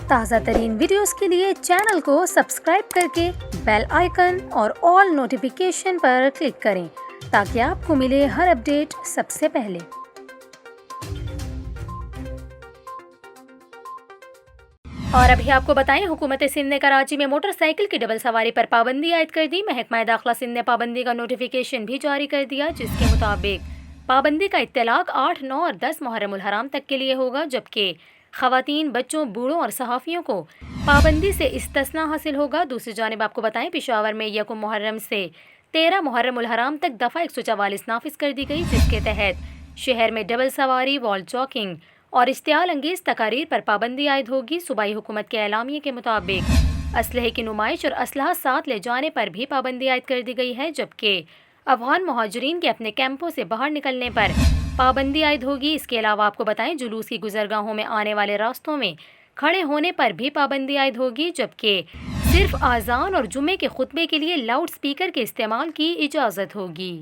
تازہ ترین ویڈیوز کے لیے چینل کو سبسکرائب کر کے بیل آئیکن اور آل نوٹیفیکیشن پر کلک کریں تاکہ آپ کو ملے ہر اپڈیٹ سب سے پہلے۔ اور ابھی آپ کو بتائیں، حکومت سندھ نے کراچی میں موٹر سائیکل کی ڈبل سواری پر پابندی عائد کر دی۔ محکمہ داخلہ سندھ نے پابندی کا نوٹیفیکیشن بھی جاری کر دیا، جس کے مطابق پابندی کا اطلاق 8، 9 اور 10 محرم الحرام تک کے لیے ہوگا، جبکہ خواتین، بچوں، بوڑھوں اور صحافیوں کو پابندی سے استثناء حاصل ہوگا۔ دوسری جانب آپ کو بتائیں، پشاور میں 1 محرم سے 13 محرم الحرام تک دفعہ 144 نافذ کر دی گئی، جس کے تحت شہر میں ڈبل سواری، وال چاکنگ اور اشتعال انگیز تقاریر پر پابندی عائد ہوگی۔ صوبائی حکومت کے اعلامیے کے مطابق اسلحے کی نمائش اور اسلحہ ساتھ لے جانے پر بھی پابندی عائد کر دی گئی ہے، جبکہ افغان مہاجرین کے اپنے کیمپوں سے باہر نکلنے پر پابندی عائد ہوگی۔ اس کے علاوہ آپ کو بتائیں، جلوس کی گزرگاہوں میں آنے والے راستوں میں کھڑے ہونے پر بھی پابندی عائد ہوگی، جبکہ صرف اذان اور جمعے کے خطبے کے لیے لاؤڈ سپیکر کے استعمال کی اجازت ہوگی۔